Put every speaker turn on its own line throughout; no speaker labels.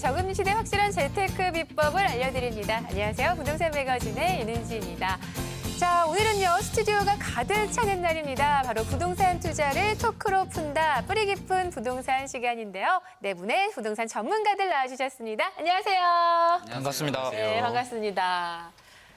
저금리 시대 확실한 재테크 비법을 알려드립니다. 안녕하세요. 부동산 매거진의 윤은지입니다. 자, 오늘은요, 스튜디오가 가득 차는 날입니다. 바로 부동산 투자를 토크로 푼다, 뿌리 깊은 부동산 시간인데요. 네 분의 부동산 전문가들 나와주셨습니다. 안녕하세요.
반갑습니다.
네, 반갑습니다.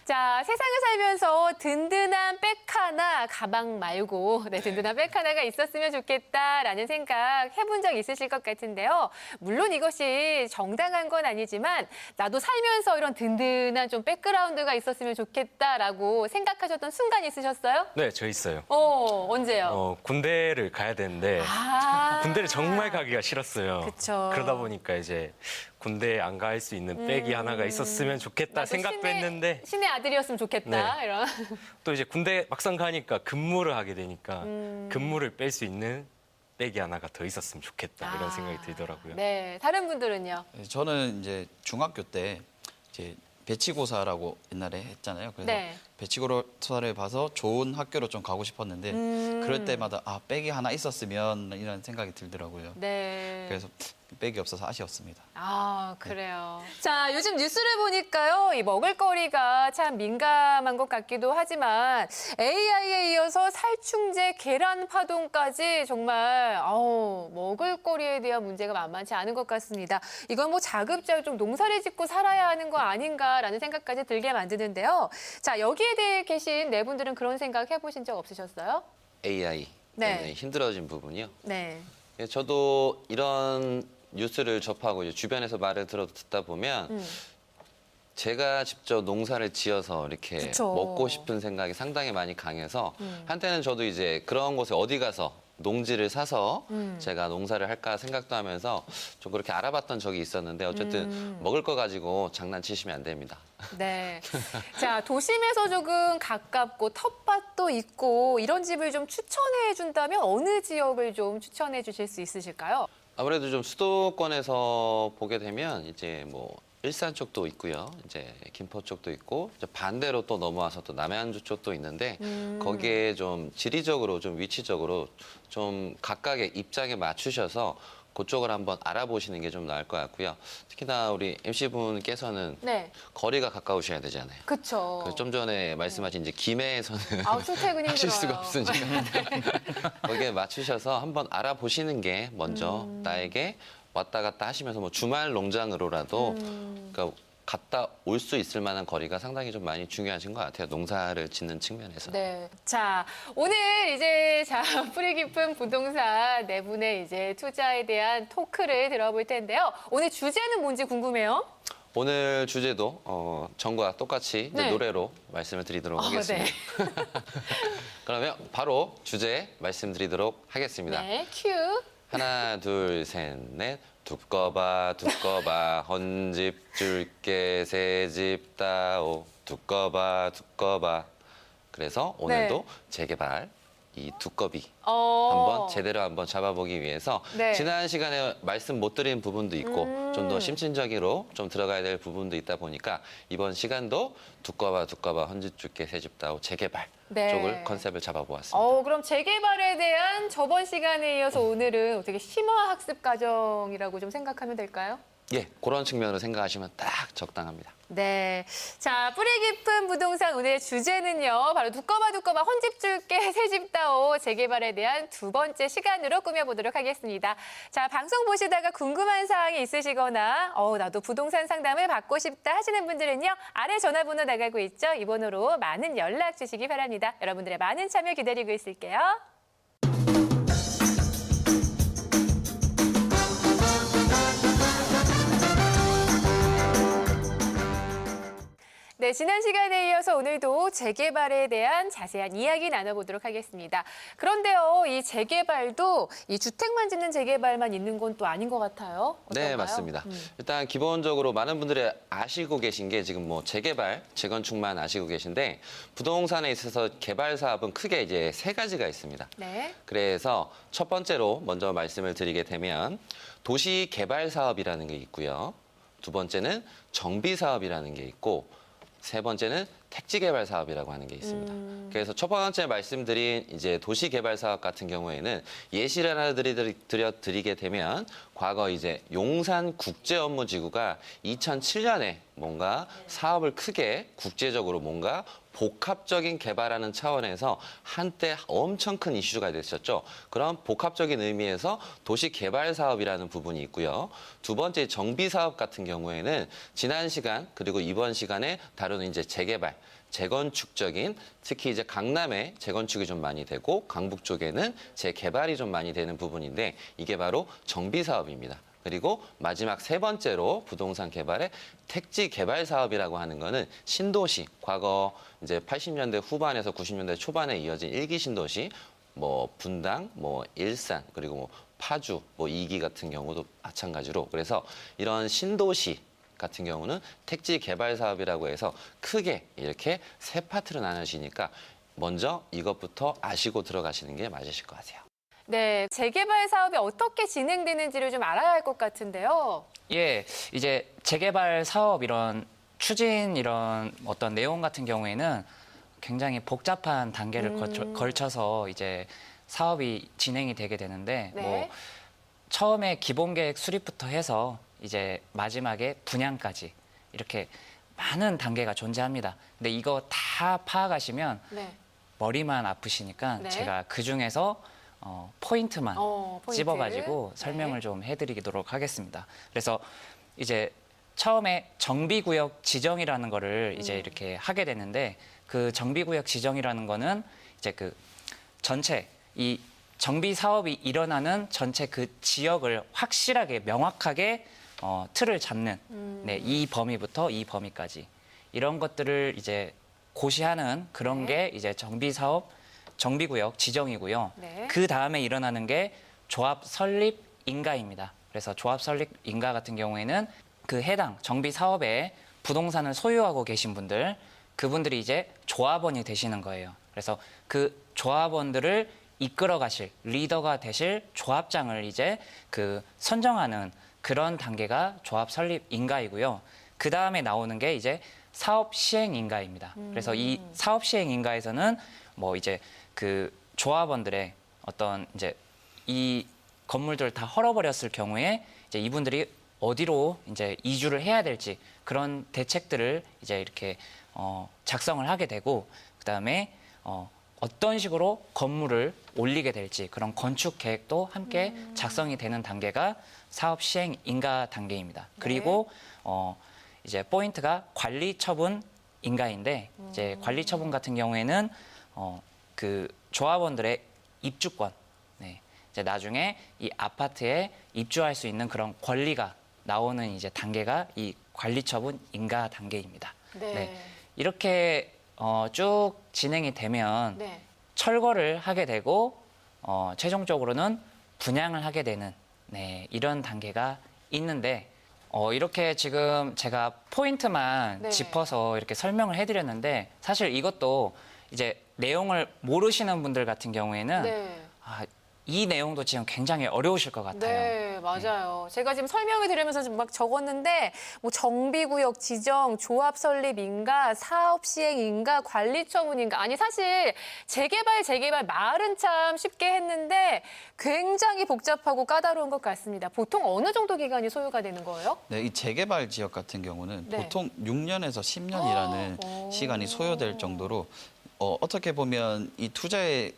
자, 세상을 살면서 든든한 백 하나, 가방 말고 든든한 백 하나가 있었으면 좋겠다라는 생각 해본 적 있으실 것 같은데요. 물론 이것이 정당한 건 아니지만 나도 살면서 이런 든든한 좀 백그라운드가 있었으면 좋겠다라고 생각하셨던 순간 있으셨어요?
네, 저 있어요.
언제요?
군대를 가야 되는데 군대를 정말 가기가 싫었어요.
그쵸.
그러다 보니까 이제 군대에 안 갈 수 있는 백이 하나가 있었으면 좋겠다
나도
생각도 했는데
신의 아들이었으면 좋겠다.
네.
이런.
또 이제 군대 막상 가니까 근무를 하게 되니까 근무를 뺄 수 있는 백이 하나가 더 있었으면 좋겠다 이런 생각이 들더라고요.
네, 다른 분들은요?
저는 이제 중학교 때 이제 배치고사라고 옛날에 했잖아요. 그래서
네.
배치고사를 봐서 좋은 학교로 좀 가고 싶었는데 그럴 때마다 백이 하나 있었으면 이런 생각이 들더라고요.
네.
그래서 백이 없어서 아쉬웠습니다.
아, 그래요. 자, 요즘 뉴스를 보니까요, 이 먹을거리가 참 민감한 것 같기도 하지만 AI에 이어서 살충제, 계란 파동까지 정말 먹을거리에 대한 문제가 만만치 않은 것 같습니다. 이건 뭐 자급자족 좀 농사를 짓고 살아야 하는 거 아닌가라는 생각까지 들게 만드는데요. 자, 여기에 대해 계신 네 분들은 그런 생각 해보신 적 없으셨어요?
AI 때문에 힘들어진 부분이요.
네.
예, 저도 이런 뉴스를 접하고 이제 주변에서 말을 듣다 보면 제가 직접 농사를 지어서 이렇게
그쵸.
먹고 싶은 생각이 상당히 많이 강해서 한때는 저도 이제 그런 곳에 어디 가서 농지를 사서 제가 농사를 할까 생각도 하면서 좀 그렇게 알아봤던 적이 있었는데 어쨌든 먹을 거 가지고 장난치시면 안 됩니다.
네. 자, 도심에서 조금 가깝고 텃밭도 있고 이런 집을 좀 추천해 준다면 어느 지역을 좀 추천해 주실 수 있으실까요?
아무래도 좀 수도권에서 보게 되면 이제 뭐 일산 쪽도 있고요. 이제 김포 쪽도 있고 이제 반대로 또 넘어와서 또 남양주 쪽도 있는데 거기에 좀 지리적으로 좀 위치적으로 좀 각각의 입장에 맞추셔서 그쪽을 한번 알아보시는 게 좀 나을 것 같고요. 특히나 우리 MC분께서는
네.
거리가 가까우셔야 되잖아요.
그쵸.
그래서 좀 전에 말씀하신 이제 김해에서는
출퇴근
하실 수가
힘들어요.
없으니까 거기에 맞추셔서 한번 알아보시는 게 먼저 나에게 왔다 갔다 하시면서 뭐 주말 농장으로라도 그러니까 갔다 올 수 있을 만한 거리가 상당히 좀 많이 중요하신 것 같아요. 농사를 짓는 측면에서.
네. 자, 오늘 이제 뿌리 깊은 부동산 네 분의 이제 투자에 대한 토크를 들어볼 텐데요. 오늘 주제는 뭔지 궁금해요.
오늘 주제도 전과 똑같이 이제
네.
노래로 말씀을 드리도록 하겠습니다.
네.
그러면 바로 주제 말씀드리도록 하겠습니다.
네, 큐.
하나, 둘, 셋, 넷. 두꺼봐, 두꺼봐, 헌집 줄게, 새집 따오. 두꺼봐, 두꺼봐. 그래서 오늘도 재개발, 이 두꺼비 한번 제대로 한번 잡아보기 위해서
네.
지난 시간에 말씀 못 드린 부분도 있고 좀 더 심층적으로 좀 들어가야 될 부분도 있다 보니까 이번 시간도 두꺼봐, 두꺼봐, 헌집 줄게, 새집 따오 재개발
네.
쪽을 컨셉을 잡아보았습니다.
그럼 재개발에 대한 저번 시간에 이어서 오늘은 어떻게 심화 학습 과정이라고 좀 생각하면 될까요?
예, 그런 측면으로 생각하시면 딱 적당합니다.
네. 자, 뿌리 깊은 부동산 오늘의 주제는요. 바로 두꺼봐 두꺼봐 헌집 줄게 새집 따오 재개발에 대한 두 번째 시간으로 꾸며보도록 하겠습니다. 자, 방송 보시다가 궁금한 사항이 있으시거나 나도 부동산 상담을 받고 싶다 하시는 분들은요. 아래 전화번호 나가고 있죠. 이 번호로 많은 연락 주시기 바랍니다. 여러분들의 많은 참여 기다리고 있을게요. 네, 지난 시간에 이어서 오늘도 재개발에 대한 자세한 이야기 나눠보도록 하겠습니다. 그런데요, 이 재개발도 이 주택만 짓는 재개발만 있는 건 또 아닌 것 같아요. 어떤가요?
네, 맞습니다. 일단 기본적으로 많은 분들이 아시고 계신 게 지금 뭐 재개발, 재건축만 아시고 계신데 부동산에 있어서 개발 사업은 크게 이제 세 가지가 있습니다.
네.
그래서 첫 번째로 먼저 말씀을 드리게 되면 도시 개발 사업이라는 게 있고요. 두 번째는 정비 사업이라는 게 있고 세 번째는 택지 개발 사업이라고 하는 게 있습니다. 그래서 첫 번째 말씀드린 이제 도시 개발 사업 같은 경우에는 예시를 하나 드리게 되면 과거 이제 용산 국제업무지구가 2007년에 뭔가 사업을 크게 국제적으로 뭔가 복합적인 개발하는 차원에서 한때 엄청 큰 이슈가 됐었죠. 그런 복합적인 의미에서 도시 개발 사업이라는 부분이 있고요. 두 번째 정비 사업 같은 경우에는 지난 시간 그리고 이번 시간에 다루는 이제 재개발, 재건축적인 특히 이제 강남에 재건축이 좀 많이 되고 강북 쪽에는 재개발이 좀 많이 되는 부분인데 이게 바로 정비 사업입니다. 그리고 마지막 세 번째로 부동산 개발의 택지 개발 사업이라고 하는 거는 신도시, 과거 이제 80년대 후반에서 90년대 초반에 이어진 1기 신도시, 뭐 분당, 뭐 일산, 그리고 뭐 파주, 뭐 2기 같은 경우도 마찬가지로 그래서 이런 신도시 같은 경우는 택지 개발 사업이라고 해서 크게 이렇게 세 파트로 나눠지니까 먼저 이것부터 아시고 들어가시는 게 맞으실 것 같아요.
네, 재개발 사업이 어떻게 진행되는지를 좀 알아야 할 것 같은데요.
예, 이제 재개발 사업 이런 추진 이런 어떤 내용 같은 경우에는 굉장히 복잡한 단계를 걸쳐서 이제 사업이 진행이 되게 되는데
네.
뭐 처음에 기본 계획 수립부터 해서 이제 마지막에 분양까지 이렇게 많은 단계가 존재합니다. 근데 이거 다 파악하시면
네.
머리만 아프시니까
네.
제가 그 중에서 포인트만
포인트.
찝어가지고 설명을 좀 해드리도록 하겠습니다. 그래서 이제 처음에 정비구역 지정이라는 거를 이제 이렇게 하게 되는데 그 정비구역 지정이라는 거는 이제 그 전체 이 정비 사업이 일어나는 전체 그 지역을 확실하게 명확하게 틀을 잡는 네, 이 범위부터 이 범위까지 이런 것들을 이제 고시하는 그런 게 이제 정비 사업 정비구역 지정이고요.
네.
그 다음에 일어나는 게 조합 설립 인가입니다. 그래서 조합 설립 인가 같은 경우에는 그 해당 정비 사업에 부동산을 소유하고 계신 분들, 그분들이 이제 조합원이 되시는 거예요. 그래서 그 조합원들을 이끌어 가실 리더가 되실 조합장을 이제 그 선정하는 그런 단계가 조합 설립 인가이고요. 그 다음에 나오는 게 이제 사업 시행 인가입니다. 그래서 이 사업 시행 인가에서는 뭐 이제 그 조합원들의 어떤 이제 이 건물들을 다 헐어버렸을 경우에 이제 이분들이 어디로 이제 이주를 해야 될지 그런 대책들을 이제 이렇게 작성을 하게 되고 그다음에 어떤 식으로 건물을 올리게 될지 그런 건축 계획도 함께 작성이 되는 단계가 사업 시행 인가 단계입니다. 그리고 이제 포인트가 관리 처분 인가인데 이제 관리 처분 같은 경우에는 그 조합원들의 입주권, 네, 이제 나중에 이 아파트에 입주할 수 있는 그런 권리가 나오는 이제 단계가 이 관리 처분 인가 단계입니다.
네.
네, 이렇게 쭉 진행이 되면
네.
철거를 하게 되고 최종적으로는 분양을 하게 되는 네, 이런 단계가 있는데 이렇게 지금 제가 포인트만
네.
짚어서 이렇게 설명을 해드렸는데 사실 이것도 이제 내용을 모르시는 분들 같은 경우에는
네.
이 내용도 지금 굉장히 어려우실 것 같아요.
네, 맞아요. 제가 지금 설명을 들으면서 막 적었는데 뭐 정비구역 지정, 조합 설립 인가, 사업 시행 인가, 관리 처분 인가. 아니 사실 재개발 말은 참 쉽게 했는데 굉장히 복잡하고 까다로운 것 같습니다. 보통 어느 정도 기간이 소요가 되는 거예요?
네, 이 재개발 지역 같은 경우는
네.
보통 6년에서 10년이라는
오.
시간이 소요될 정도로 어떻게 보면 이 투자의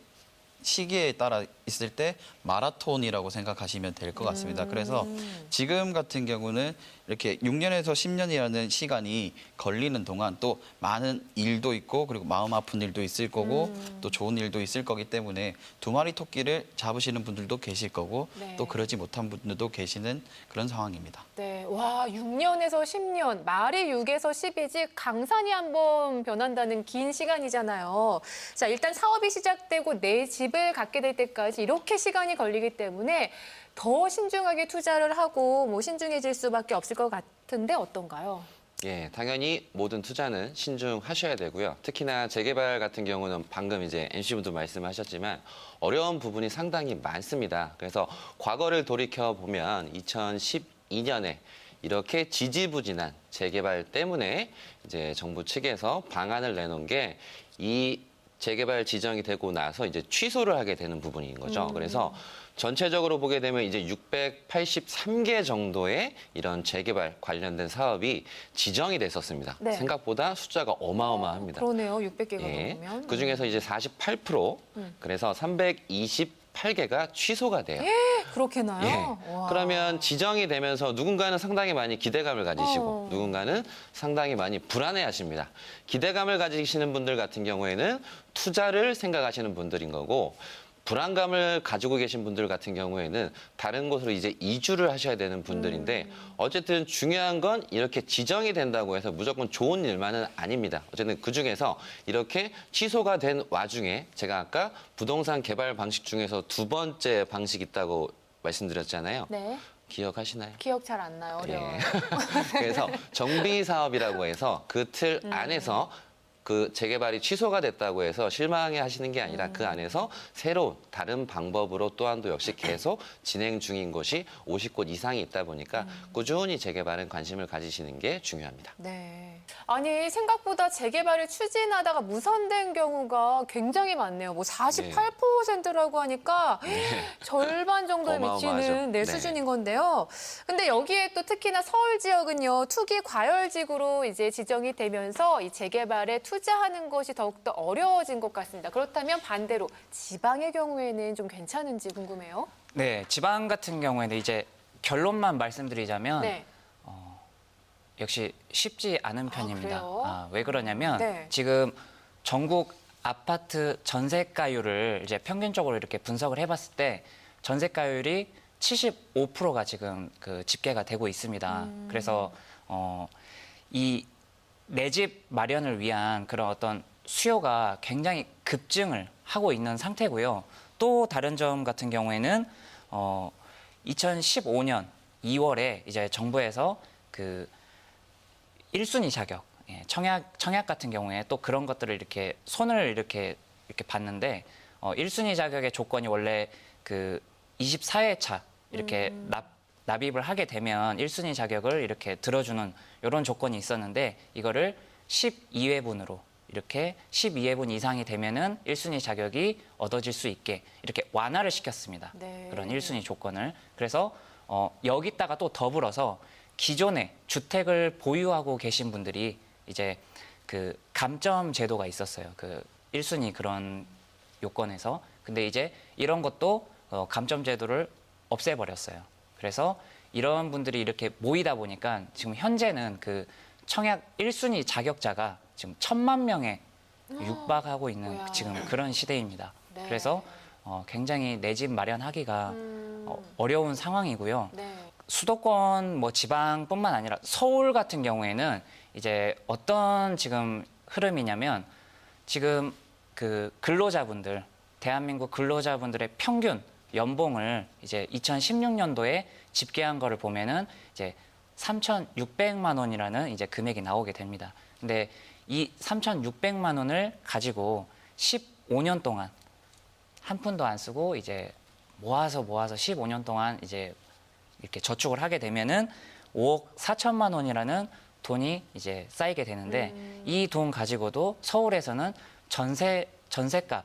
시기에 따라 있을 때 마라톤이라고 생각하시면 될 것 같습니다. 그래서 지금 같은 경우는 이렇게 6년에서 10년이라는 시간이 걸리는 동안 또 많은 일도 있고 그리고 마음 아픈 일도 있을 거고 또 좋은 일도 있을 거기 때문에 두 마리 토끼를 잡으시는 분들도 계실 거고
네.
또 그러지 못한 분들도 계시는 그런 상황입니다.
네, 와 6년에서 10년, 말이 6에서 10이지 강산이 한번 변한다는 긴 시간이잖아요. 자, 일단 사업이 시작되고 내 집을 갖게 될 때까지 이렇게 시간이 걸리기 때문에 더 신중하게 투자를 하고 뭐 신중해질 수밖에 없을 것 같은데 어떤가요?
예, 당연히 모든 투자는 신중하셔야 되고요. 특히나 재개발 같은 경우는 방금 이제 MC분도 말씀하셨지만 어려운 부분이 상당히 많습니다. 그래서 과거를 돌이켜 보면 2012년에 이렇게 지지부진한 재개발 때문에 이제 정부 측에서 방안을 내놓은 게 이 재개발 지정이 되고 나서 이제 취소를 하게 되는 부분인 거죠. 그래서 전체적으로 보게 되면 이제 683개 정도의 이런 재개발 관련된 사업이 지정이 됐었습니다.
네.
생각보다 숫자가 어마어마합니다.
그러네요. 600개가
예.
넘으면.
그 중에서 이제 48%, 그래서 328개가 취소가 돼요.
그렇게나요?
예.
와.
그러면 지정이 되면서 누군가는 상당히 많이 기대감을 가지시고
어.
누군가는 상당히 많이 불안해하십니다. 기대감을 가지시는 분들 같은 경우에는 투자를 생각하시는 분들인 거고 불안감을 가지고 계신 분들 같은 경우에는 다른 곳으로 이제 이주를 하셔야 되는 분들인데 어쨌든 중요한 건 이렇게 지정이 된다고 해서 무조건 좋은 일만은 아닙니다. 어쨌든 그중에서 이렇게 취소가 된 와중에 제가 아까 부동산 개발 방식 중에서 두 번째 방식이 있다고 말씀드렸잖아요.
네.
기억하시나요?
기억 잘 안 나요. 어려워요.
예. 그래서 정비 사업이라고 해서 그 틀 안에서 그 재개발이 취소가 됐다고 해서 실망해 하시는 게 아니라 그 안에서 새로운 다른 방법으로 또한도 역시 계속 진행 중인 곳이 50곳 이상이 있다 보니까 꾸준히 재개발에 관심을 가지시는 게 중요합니다.
네. 아니 생각보다 재개발을 추진하다가 무산된 경우가 굉장히 많네요. 뭐 48%라고 하니까 절반 정도에
어마어마하죠.
미치는 내
네.
수준인 건데요. 근데 여기에 또 특히나 서울 지역은요 투기 과열지구로 이제 지정이 되면서 이 재개발에 투자하는 것이 더욱더 어려워진 것 같습니다. 그렇다면 반대로 지방의 경우에는 좀 괜찮은지 궁금해요.
네, 지방 같은 경우에는 이제 결론만 말씀드리자면
네.
역시 쉽지 않은 편입니다.
그래요?
왜 그러냐면
네.
지금 전국 아파트 전세가율을 이제 평균적으로 이렇게 분석을 해봤을 때 전세가율이 75%가 지금 그 집계가 되고 있습니다. 그래서 이 내 집 마련을 위한 그런 어떤 수요가 굉장히 급증을 하고 있는 상태고요. 또 다른 점 같은 경우에는 2015년 2월에 이제 정부에서 그 1순위 자격, 청약 같은 경우에 또 그런 것들을 이렇게 손을 이렇게 봤는데 1순위 자격의 조건이 원래 그 24회차 이렇게 납입을 하게 되면 1순위 자격을 이렇게 들어주는 이런 조건이 있었는데 이거를 12회분으로 이렇게 12회분 이상이 되면은 1순위 자격이 얻어질 수 있게 이렇게 완화를 시켰습니다.
네.
그런 1순위 조건을. 그래서 여기다가 또 더불어서 기존에 주택을 보유하고 계신 분들이 이제 그 감점 제도가 있었어요. 그 1순위 그런 요건에서. 근데 이제 이런 것도 감점 제도를 없애버렸어요. 그래서 이런 분들이 이렇게 모이다 보니까 지금 현재는 그 청약 1순위 자격자가 지금 1,000만 명에 육박하고 있는
뭐야.
지금 그런 시대입니다.
네.
그래서 굉장히 내 집 마련하기가 어려운 상황이고요.
네.
수도권 뭐 지방뿐만 아니라 서울 같은 경우에는 이제 어떤 지금 흐름이냐면 지금 그 근로자분들 대한민국 근로자분들의 평균 연봉을 이제 2016년도에 집계한 거를 보면은 이제 3,600만 원이라는 이제 금액이 나오게 됩니다. 근데 이 3,600만 원을 가지고 15년 동안 한 푼도 안 쓰고 이제 모아서 15년 동안 이제 이렇게 저축을 하게 되면은 5억 4천만 원이라는 돈이 이제 쌓이게 되는데 이 돈 가지고도 서울에서는 전세값,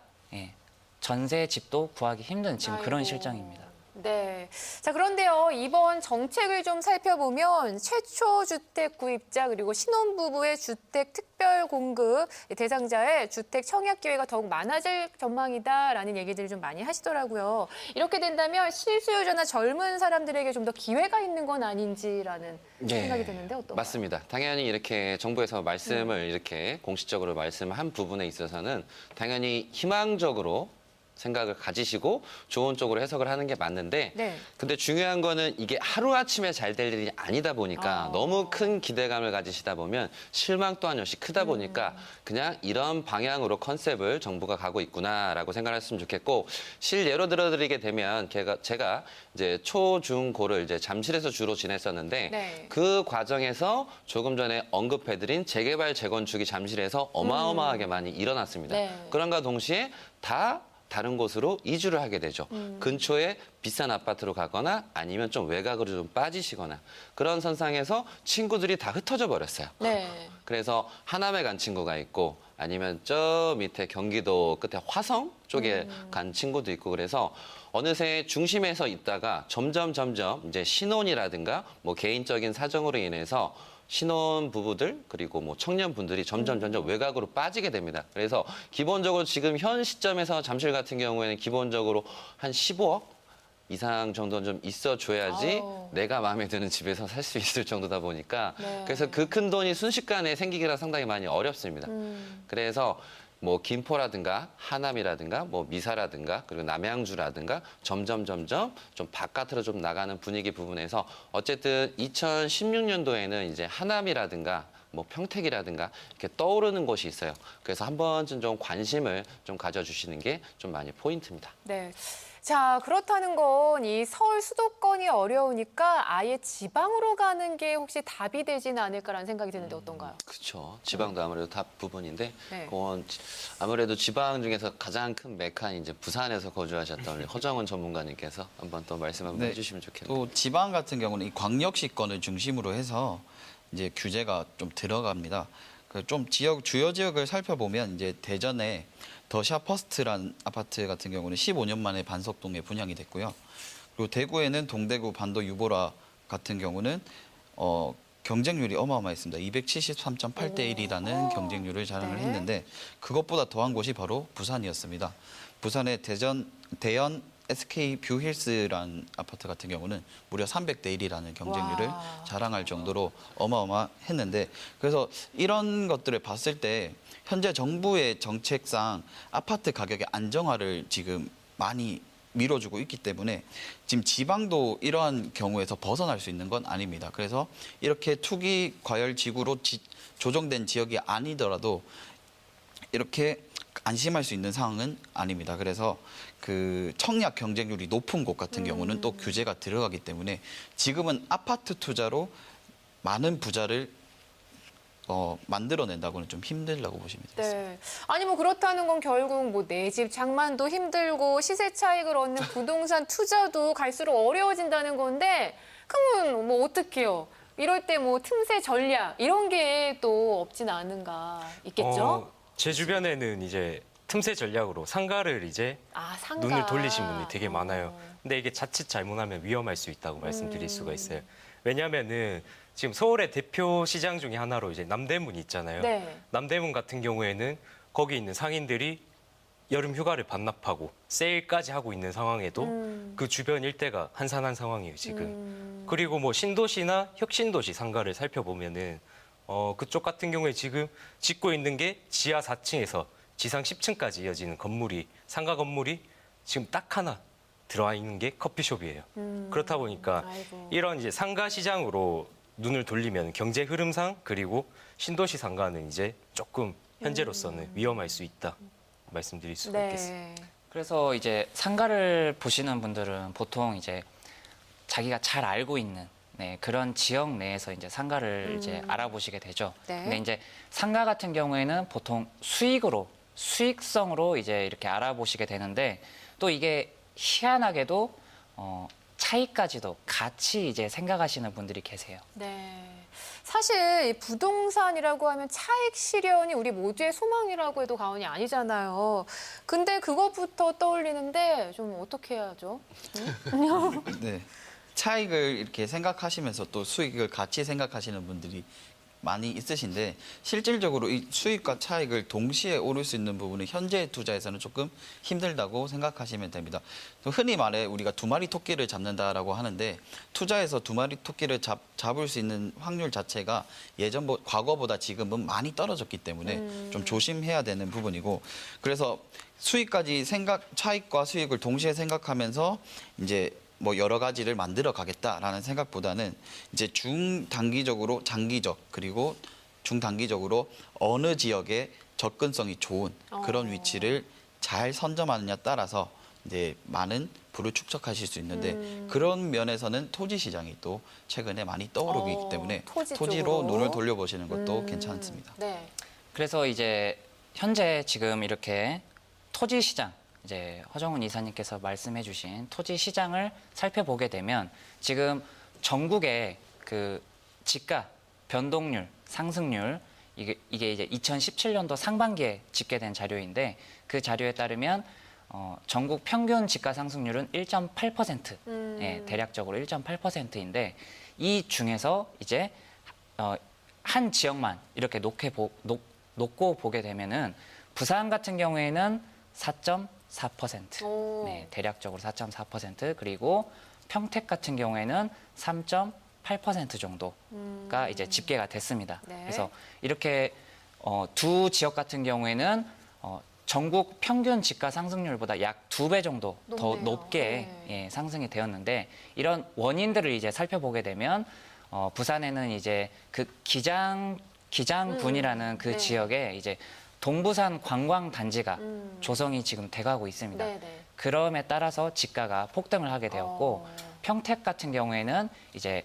전세 집도 구하기 힘든 지금 그런
아이고.
실정입니다.
네. 자, 그런데요, 이번 정책을 좀 살펴보면 최초 주택 구입자 그리고 신혼부부의 주택 특별 공급 대상자의 주택 청약 기회가 더욱 많아질 전망이다라는 얘기들을 좀 많이 하시더라고요. 이렇게 된다면 실수요자나 젊은 사람들에게 좀 더 기회가 있는 건 아닌지라는 생각이 드는데 어떤가요?
맞습니다. 당연히 이렇게 정부에서 말씀을 이렇게 공식적으로 말씀한 부분에 있어서는 당연히 희망적으로 생각을 가지시고 좋은 쪽으로 해석을 하는 게 맞는데
네.
근데 중요한 거는 이게 하루아침에 잘 될 일이 아니다 보니까 너무 큰 기대감을 가지시다 보면 실망 또한 역시 크다 보니까 그냥 이런 방향으로 컨셉을 정부가 가고 있구나라고 생각했으면 좋겠고 실예로 들어드리게 되면 제가 이제 초, 중, 고를 이제 잠실에서 주로 지냈었는데
네.
그 과정에서 조금 전에 언급해드린 재개발 재건축이 잠실에서 어마어마하게 많이 일어났습니다.
네.
그런가 동시에 다 다른 곳으로 이주를 하게 되죠. 근처에 비싼 아파트로 가거나 아니면 좀 외곽으로 좀 빠지시거나 그런 선상에서 친구들이 다 흩어져 버렸어요.
네.
그래서 하남에 간 친구가 있고 아니면 저 밑에 경기도 끝에 화성 쪽에 간 친구도 있고 그래서 어느새 중심에서 있다가 점점 이제 신혼이라든가 뭐 개인적인 사정으로 인해서 신혼 부부들 그리고 뭐 청년분들이 점점 외곽으로 빠지게 됩니다. 그래서 기본적으로 지금 현 시점에서 잠실 같은 경우에는 기본적으로 한 15억 이상 정도는 좀 있어줘야지
아우.
내가 마음에 드는 집에서 살 수 있을 정도다 보니까
네.
그래서 그 큰 돈이 순식간에 생기기가 상당히 많이 어렵습니다. 그래서 뭐 김포라든가 하남이라든가 뭐 미사라든가 그리고 남양주라든가 점점 좀 바깥으로 좀 나가는 분위기 부분에서 어쨌든 2016년도에는 이제 하남이라든가 뭐 평택이라든가 이렇게 떠오르는 곳이 있어요. 그래서 한 번쯤 좀 관심을 좀 가져주시는 게 좀 많이 포인트입니다.
네. 자, 그렇다는 건 이 서울 수도권이 어려우니까 아예 지방으로 가는 게 혹시 답이 되지는 않을까라는 생각이 드는데 어떤가요?
그렇죠. 지방도 아무래도 답 부분인데
네.
그건 아무래도 지방 중에서 가장 큰 메카인 이제 부산에서 거주하셨던 우리 허정은 전문가님께서 한번 또 말씀 한번 해주시면 좋겠네요.
또 지방 같은 경우는 이 광역시권을 중심으로 해서 이제 규제가 좀 들어갑니다. 그 좀 주요 지역을 살펴보면 이제 대전에 더샤 퍼스트란 아파트 같은 경우는 15년 만에 반석동에 분양이 됐고요. 그리고 대구에는 동대구 반도 유보라 같은 경우는 경쟁률이 어마어마했습니다. 273.8대 1이라는 경쟁률을 자랑을
네.
했는데 그것보다 더한 곳이 바로 부산이었습니다. 부산의 대연 SK 뷰힐스란 아파트 같은 경우는 무려 300대 1이라는 경쟁률을
와.
자랑할 정도로 어마어마했는데 그래서 이런 것들을 봤을 때 현재 정부의 정책상 아파트 가격의 안정화를 지금 많이 밀어주고 있기 때문에 지금 지방도 이러한 경우에서 벗어날 수 있는 건 아닙니다. 그래서 이렇게 투기 과열 지구로 조정된 지역이 아니더라도 이렇게 안심할 수 있는 상황은 아닙니다. 그래서 그 청약 경쟁률이 높은 곳 같은 경우는 또 규제가 들어가기 때문에 지금은 아파트 투자로 많은 부자를 만들어낸다고는 좀 힘들다고 보시면 되겠습니다.
네. 아니 뭐 그렇다는 건 결국 뭐 내 집 장만도 힘들고 시세 차익을 얻는 부동산 투자도 갈수록 어려워진다는 건데 그러면 뭐 어떡해요? 이럴 때 뭐 틈새 전략 이런 게 또 없진 않은가 있겠죠?
제 주변에는 이제 틈새 전략으로 상가를 이제
아, 상가.
눈을 돌리신 분이 되게 많아요. 근데 이게 자칫 잘못하면 위험할 수 있다고 말씀드릴 수가 있어요. 왜냐하면은 지금 서울의 대표 시장 중에 하나로 이제 남대문이 있잖아요.
네.
남대문 같은 경우에는 거기 있는 상인들이 여름 휴가를 반납하고 세일까지 하고 있는 상황에도 그 주변 일대가 한산한 상황이에요, 지금. 그리고 뭐 신도시나 혁신도시 상가를 살펴보면은 그쪽 같은 경우에 지금 짓고 있는 게 지하 4층에서 지상 10층까지 이어지는 건물이 상가 건물이 지금 딱 하나 들어와 있는 게 커피숍이에요. 그렇다 보니까
아이고.
이런 이제 상가 시장으로 눈을 돌리면 경제 흐름상 그리고 신도시 상가는 이제 조금 현재로서는 위험할 수 있다 말씀드릴 수가 있겠습니다.
네.
그래서 이제 상가를 보시는 분들은 보통 이제 자기가 잘 알고 있는 그런 지역 내에서 이제 상가를 이제 알아보시게 되죠.
네.
근데 이제 상가 같은 경우에는 보통 수익성으로 이제 이렇게 알아보시게 되는데 또 이게 희한하게도 차이까지도 같이 이제 생각하시는 분들이 계세요.
네. 사실 이 부동산이라고 하면 차익 실현이 우리 모두의 소망이라고 해도 과언이 아니잖아요. 근데 그것부터 떠올리는데 좀 어떻게 해야죠?
네. 차익을 이렇게 생각하시면서 또 수익을 같이 생각하시는 분들이 많이 있으신데 실질적으로 이 수익과 차익을 동시에 오를 수 있는 부분은 현재 투자에서는 조금 힘들다고 생각하시면 됩니다. 흔히 말해 우리가 두 마리 토끼를 잡는다라고 하는데 투자에서 두 마리 토끼를 잡을 수 있는 확률 자체가 과거보다 지금은 많이 떨어졌기 때문에 좀 조심해야 되는 부분이고 그래서 차익과 수익을 동시에 생각하면서 이제 뭐 여러 가지를 만들어 가겠다라는 생각보다는 이제 중단기적으로 장기적 그리고 중단기적으로 어느 지역에 접근성이 좋은 그런 위치를 잘 선점하느냐 따라서 이제 많은 부를 축적하실 수 있는데 그런 면에서는 토지 시장이 또 최근에 많이 떠오르기 때문에
토지
토지로
쪽으로.
눈을 돌려보시는 것도 괜찮습니다.
네.
그래서 이제 현재 지금 이렇게 토지 시장 이제 허정훈 이사님께서 말씀해주신 토지 시장을 살펴보게 되면 지금 전국의 그 지가 변동률, 상승률 이게 이제 2017년도 상반기에 집계된 자료인데 그 자료에 따르면 전국 평균 지가 상승률은 1.8%, 예, 대략적으로 1.8%인데 이 중에서 이제 한 지역만 이렇게 놓고 보게 되면은 부산 같은 경우에는 4.4%, 네, 대략적으로 4.4%, 그리고 평택 같은 경우에는 3.8% 정도가 이제 집계가 됐습니다.
네.
그래서 이렇게 두 지역 같은 경우에는 전국 평균 지가 상승률보다 약 2배 정도 더
높네요.
높게
네.
예, 상승이 되었는데 이런 원인들을 이제 살펴보게 되면 부산에는 이제 그 기장군이라는 그
네.
지역에 이제 동부산 관광 단지가 조성이 지금 돼가고 있습니다.
네네.
그럼에 따라서 지가가 폭등을 하게 되었고
어.
평택 같은 경우에는 이제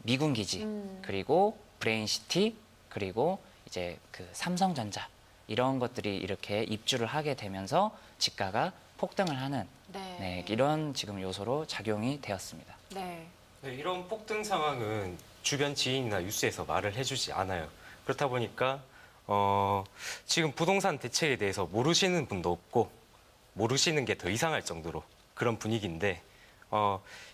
미군 기지 그리고 브레인시티 그리고 이제 그 삼성전자 이런 것들이 이렇게 입주를 하게 되면서 지가가 폭등을 하는
네.
네, 이런 지금 요소로 작용이 되었습니다.
네.
네, 이런 폭등 상황은 주변 지인이나 뉴스에서 말을 해주지 않아요. 그렇다 보니까 지금 부동산 대책에 대해서 모르시는 분도 없고 모르시는 게 더 이상할 정도로 그런 분위기인데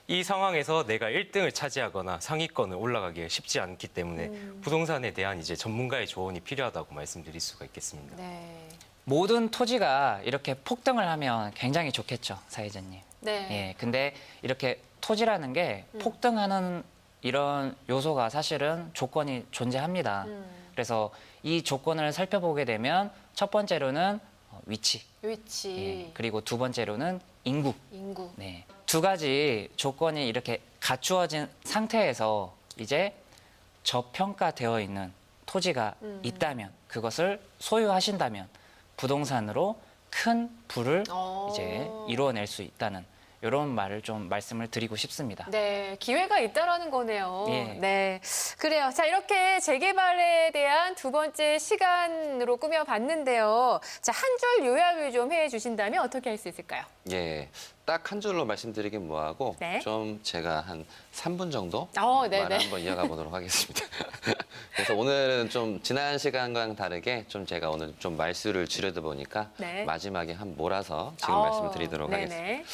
이 상황에서 내가 1등을 차지하거나 상위권을 올라가기가 쉽지 않기 때문에 부동산에 대한 이제 전문가의 조언이 필요하다고 말씀드릴 수가 있겠습니다.
네.
모든 토지가 이렇게 폭등을 하면 굉장히 좋겠죠, 사회자님.
네.
예, 근데 이렇게 토지라는 게 폭등하는 이런 요소가 사실은 조건이 존재합니다. 그래서 이 조건을 살펴보게 되면 첫 번째로는 위치,
위치,
예, 그리고 두 번째로는 인구.
인구.
네. 두 가지 조건이 이렇게 갖추어진 상태에서 이제 저평가되어 있는 토지가 있다면 그것을 소유하신다면 부동산으로 큰 부를 이제 이루어낼 수 있다는 이런 말을 좀 말씀을 드리고 싶습니다.
네, 기회가 있다라는 거네요.
예.
네, 그래요. 자, 이렇게 재개발에 대한 두 번째 시간으로 꾸며봤는데요. 자, 한 줄 요약을 좀 해주신다면 어떻게 할 수 있을까요?
예, 딱 한 줄로 말씀드리긴 뭐하고
네.
좀 제가 한 3분 정도
네네.
말을 한번 이어가 보도록 하겠습니다. 그래서 오늘은 좀 지난 시간과는 다르게 좀 제가 오늘 좀 말수를 줄여다 보니까
네.
마지막에 한 몰아서 지금 말씀을 드리도록 하겠습니다.
네네.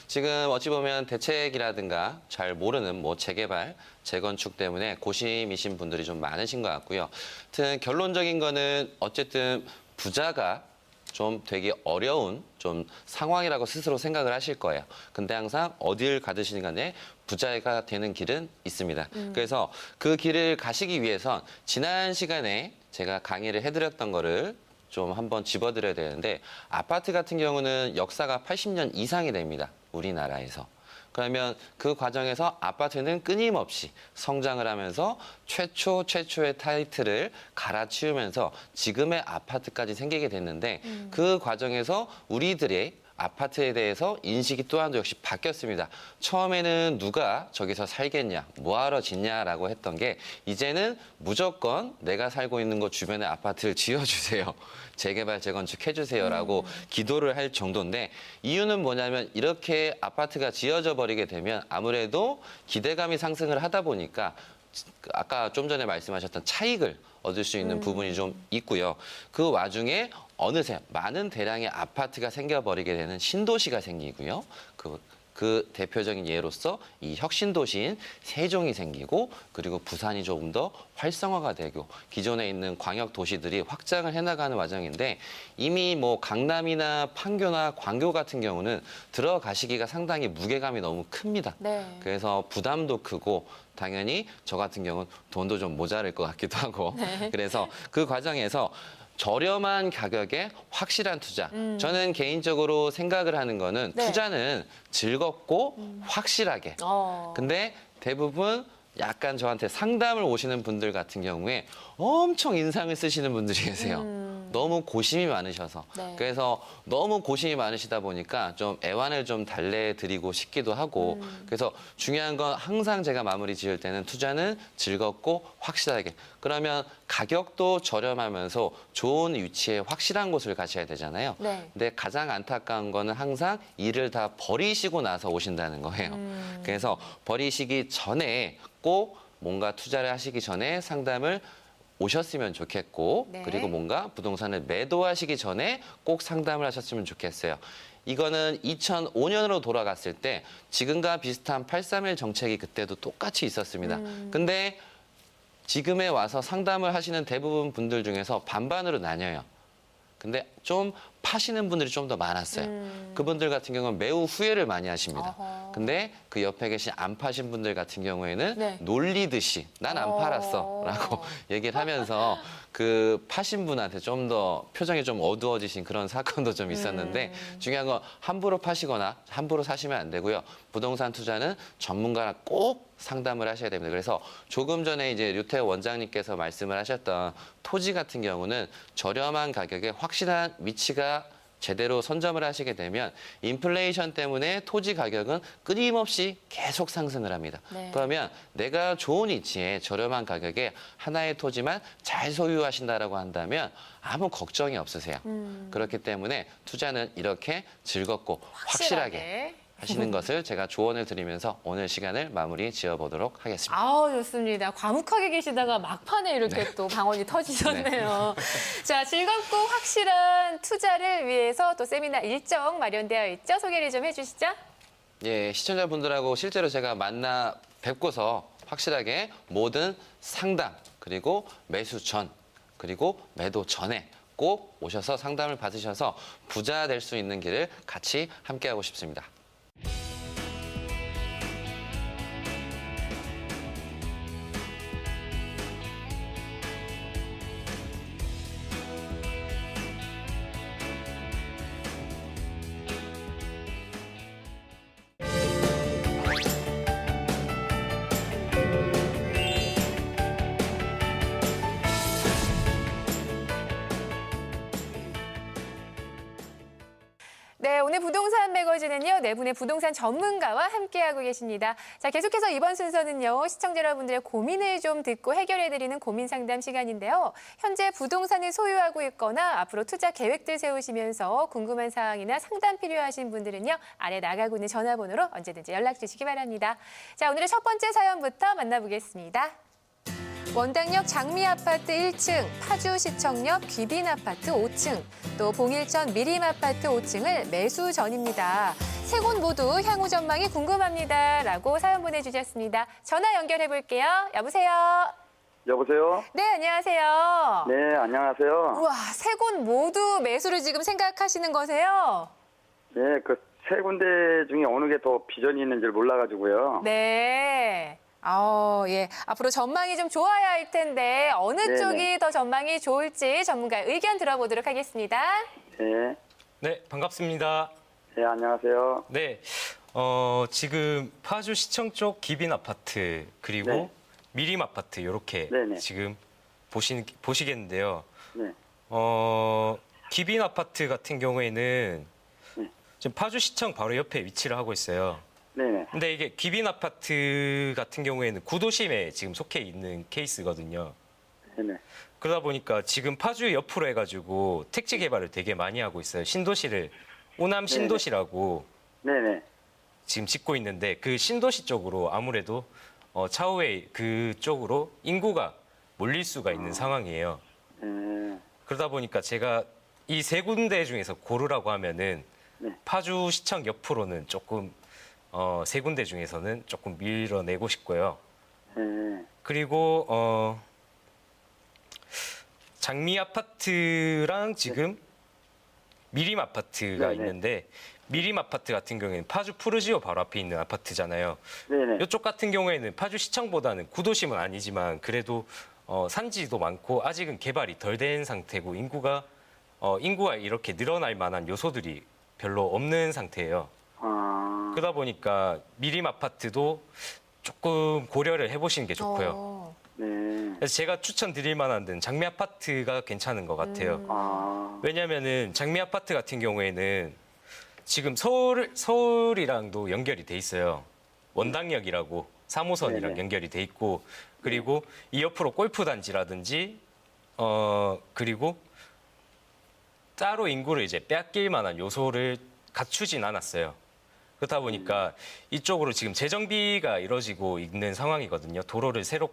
지금 어찌 보면 대책이라든가 잘 모르는 뭐 재개발, 재건축 때문에 고심이신 분들이 좀 많으신 것 같고요. 하여튼 결론적인 거는 어쨌든 부자가 좀 되게 어려운 좀 상황이라고 스스로 생각을 하실 거예요. 근데 항상 어딜 가드시는 간에 부자가 되는 길은 있습니다. 그래서 그 길을 가시기 위해선 지난 시간에 제가 강의를 해드렸던 거를 좀 한번 집어드려야 되는데 아파트 같은 경우는 역사가 80년 이상이 됩니다. 우리나라에서. 그러면 그 과정에서 아파트는 끊임없이 성장을 하면서 최초의 타이틀을 갈아치우면서 지금의 아파트까지 생기게 됐는데 그 과정에서 우리들의 아파트에 대해서 인식이 또한 역시 바뀌었습니다. 처음에는 누가 저기서 살겠냐, 뭐하러 짓냐라고 했던 게 이제는 무조건 내가 살고 있는 곳 주변에 아파트를 지어주세요. 재개발, 재건축 해주세요라고 기도를 할 정도인데 이유는 뭐냐면 이렇게 아파트가 지어져 버리게 되면 아무래도 기대감이 상승을 하다 보니까 아까 좀 전에 말씀하셨던 차익을 얻을 수 있는 부분이 좀 있고요. 그 와중에 어느새 많은 대량의 아파트가 생겨버리게 되는 신도시가 생기고요. 그 대표적인 예로서 이 혁신도시인 세종이 생기고 그리고 부산이 조금 더 활성화가 되고 기존에 있는 광역도시들이 확장을 해나가는 과정인데 이미 뭐 강남이나 판교나 광교 같은 경우는 들어가시기가 상당히 무게감이 너무 큽니다.
네.
그래서 부담도 크고 당연히 저 같은 경우는 돈도 좀 모자랄 것 같기도 하고 그래서 그 과정에서 저렴한 가격에 확실한 투자. 저는 개인적으로 생각을 하는 거는
네.
투자는 즐겁고 확실하게. 근데 대부분 약간 저한테 상담을 오시는 분들 같은 경우에 엄청 인상을 쓰시는 분들이 계세요. 너무 고심이 많으셔서.
네.
그래서 너무 고심이 많으시다 보니까 좀 애완을 좀 달래드리고 싶기도 하고. 그래서 중요한 건 항상 제가 마무리 지을 때는 투자는 즐겁고 확실하게. 그러면 가격도 저렴하면서 좋은 위치에 확실한 곳을 가셔야 되잖아요.
네.
근데 가장 안타까운 거는 항상 일을 다 버리시고 나서 오신다는 거예요. 그래서 버리시기 전에 꼭 뭔가 투자를 하시기 전에 상담을 오셨으면 좋겠고
네.
그리고 뭔가 부동산을 매도하시기 전에 꼭 상담을 하셨으면 좋겠어요. 이거는 2005년으로 돌아갔을 때 지금과 비슷한 831 정책이 그때도 똑같이 있었습니다. 근데 지금에 와서 상담을 하시는 대부분 분들 중에서 반반으로 나뉘어요. 근데 좀 파시는 분들이 좀 더 많았어요. 그분들 같은 경우는 매우 후회를 많이 하십니다.
어허.
근데 그 옆에 계신 안 파신 분들 같은 경우에는
네.
놀리듯이 난 안 팔았어 라고 얘기를 하면서 그 파신 분한테 좀 더 표정이 좀 어두워지신 그런 사건도 좀 있었는데 중요한 건 함부로 파시거나 함부로 사시면 안 되고요. 부동산 투자는 전문가랑 꼭 상담을 하셔야 됩니다. 그래서 조금 전에 이제 류태호 원장님께서 말씀을 하셨던 토지 같은 경우는 저렴한 가격에 확실한 위치가 제대로 선점을 하시게 되면 인플레이션 때문에 토지 가격은 끊임없이 계속 상승을 합니다.
네.
그러면 내가 좋은 위치에 저렴한 가격에 하나의 토지만 잘 소유하신다라고 한다면 아무 걱정이 없으세요. 그렇기 때문에 투자는 이렇게 즐겁고 확실하게 하시는 것을 제가 조언을 드리면서 오늘 시간을 마무리 지어보도록 하겠습니다.
아우, 좋습니다. 과묵하게 계시다가 막판에 이렇게 또 방언이 터지셨네요. 자, 즐겁고 확실한 투자를 위해서 또 세미나 일정 마련되어 있죠? 소개를 좀 해주시죠.
예, 시청자분들하고 실제로 제가 만나 뵙고서 확실하게 모든 상담 그리고 매수 전 그리고 매도 전에 꼭 오셔서 상담을 받으셔서 부자 될 수 있는 길을 같이 함께하고 싶습니다.
네, 오늘 부동산 매거진은요, 네 분의 부동산 전문가와 함께하고 계십니다. 자, 계속해서 이번 순서는요, 시청자 여러분들의 고민을 좀 듣고 해결해드리는 고민 상담 시간인데요. 현재 부동산을 소유하고 있거나 앞으로 투자 계획들 세우시면서 궁금한 사항이나 상담 필요하신 분들은요, 아래 나가고 있는 전화번호로 언제든지 연락 주시기 바랍니다. 자, 오늘의 첫 번째 사연부터 만나보겠습니다. 원당역 장미아파트 1층, 파주시청역 귀빈아파트 5층, 또 봉일천 미림아파트 5층을 매수 전입니다. 세 곳 모두 향후 전망이 궁금합니다. 라고 사연 보내주셨습니다. 전화 연결해 볼게요. 여보세요?
여보세요?
네, 안녕하세요.
네, 안녕하세요.
우와, 세 곳 모두 매수를 지금 생각하시는 거세요?
네, 그 세 군데 중에 어느 게 더 비전이 있는 줄 몰라가지고요.
네. 예. 앞으로 전망이 좀 좋아야 할 텐데 어느
네네.
쪽이 더 전망이 좋을지 전문가 의견 들어보도록 하겠습니다.
네,
네, 반갑습니다.
네, 안녕하세요.
네, 지금 파주시청 쪽 기빈 아파트 그리고
네.
미림 아파트 이렇게
네네.
지금 보시겠는데요.
네,
기빈 아파트 같은 경우에는
네.
지금 파주시청 바로 옆에 위치를 하고 있어요.
네네.
근데 이게 기빈 아파트 같은 경우에는 구도심에 지금 속해 있는 케이스거든요.
네네.
그러다 보니까 지금 파주 옆으로 해가지고 택지 개발을 되게 많이 하고 있어요. 신도시를 오남 신도시라고
네네.
지금 짓고 있는데 그 신도시 쪽으로 아무래도 차후에 그쪽으로 인구가 몰릴 수가 있는 상황이에요.
네,
그러다 보니까 제가 이 세 군데 중에서 고르라고 하면은
네.
파주시청 옆으로는 조금 세 군데 중에서는 조금 밀어내고 싶고요.
네.
그리고 장미 아파트랑 지금 미림 아파트가
네네.
있는데 미림 아파트 같은 경우에는 파주 푸르지오 바로 앞에 있는 아파트잖아요.
네네.
이쪽 같은 경우에는 파주 시청보다는 구도심은 아니지만 그래도 산지도 많고 아직은 개발이 덜 된 상태고 인구가 이렇게 늘어날 만한 요소들이 별로 없는 상태예요. 그러다 보니까 미림 아파트도 조금 고려를 해보시는 게 좋고요.
네.
그래서 제가 추천드릴 만한 데는 장미 아파트가 괜찮은 것 같아요.
아,
왜냐면은 장미 아파트 같은 경우에는 지금 서울이랑도 연결이 돼 있어요. 원당역이라고 3호선이랑
네네.
연결이 돼 있고, 그리고 이 옆으로 골프 단지라든지 그리고 따로 인구를 이제 빼앗길 만한 요소를 갖추진 않았어요. 그렇다 보니까 이쪽으로 지금 재정비가 이루어지고 있는 상황이거든요. 도로를 새로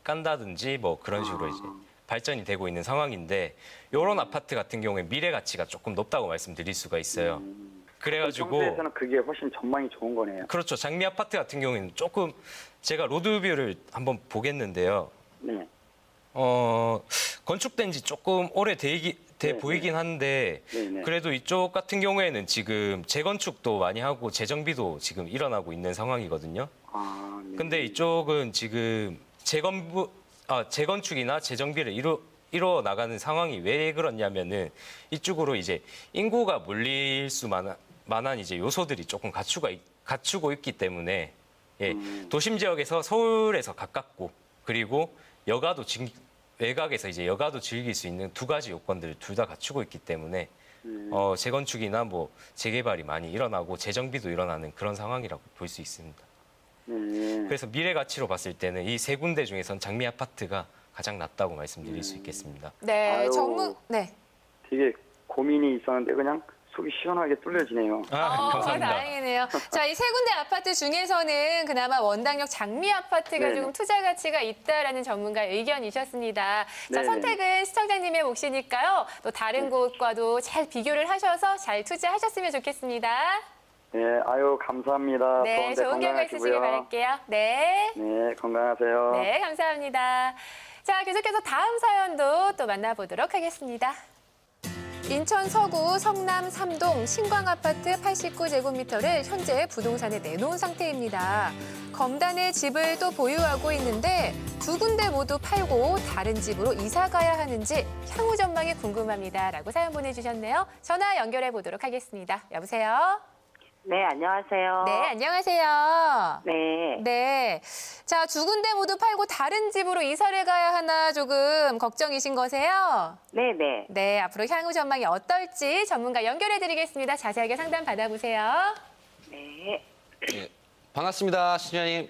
깐다든지 뭐 그런 식으로 이제 발전이 되고 있는 상황인데, 이런 아파트 같은 경우에 미래 가치가 조금 높다고 말씀드릴 수가 있어요. 그래가지고
평소에서는 그게 훨씬 전망이 좋은 거네요.
그렇죠. 장미 아파트 같은 경우에는 조금 제가 로드뷰를 한번 보겠는데요.
네.
건축된 지 조금 오래돼
네,
보이긴 한데,
네, 네.
그래도 이쪽 같은 경우에는 지금 재건축도 많이 하고 재정비도 지금 일어나고 있는 상황이거든요.
아, 네.
근데 이쪽은 지금 재건축이나 재정비를 이뤄 나가는 상황이 왜 그렇냐면은 이쪽으로 이제 인구가 몰릴 만한 이제 요소들이 조금 갖추고 있기 때문에, 예, 도심 지역에서 서울에서 가깝고, 그리고 외곽에서 이제 여가도 즐길 수 있는 두 가지 요건들을 둘 다 갖추고 있기 때문에 재건축이나 뭐 재개발이 많이 일어나고 재정비도 일어나는 그런 상황이라고 볼 수 있습니다.
네.
그래서 미래 가치로 봤을 때는 이 세 군데 중에선 장미 아파트가 가장 낫다고 말씀드릴 수 있겠습니다.
네,
아유.
네.
되게 고민이 있었는데 그냥 속이 시원하게 뚫려지네요.
감사합니다.
다행이네요. 자, 이 세 군데 아파트 중에서는 그나마 원당역 장미 아파트가
네네.
조금 투자 가치가 있다라는 전문가 의견이셨습니다. 자,
네네.
선택은 시청자님의 몫이니까요. 또 다른 곳과도 잘 비교를 하셔서 잘 투자하셨으면 좋겠습니다.
네, 아유 감사합니다.
네, 좋은 결과 있으시길 바랄게요. 네.
네, 건강하세요.
네, 감사합니다. 자, 계속해서 다음 사연도 또 만나보도록 하겠습니다. 인천 서구 성남 3동 신광아파트 89제곱미터를 현재 부동산에 내놓은 상태입니다. 검단의 집을 또 보유하고 있는데 두 군데 모두 팔고 다른 집으로 이사 가야 하는지 향후 전망이 궁금합니다. 라고 사연 보내주셨네요. 전화 연결해 보도록 하겠습니다. 여보세요?
네, 안녕하세요.
네, 안녕하세요.
네.
네. 자, 두 군데 모두 팔고 다른 집으로 이사를 가야 하나 조금 걱정이신 거세요?
네네.
네, 앞으로 향후 전망이 어떨지 전문가 연결해 드리겠습니다. 자세하게 상담 받아보세요.
네.
예, 반갑습니다, 신현님.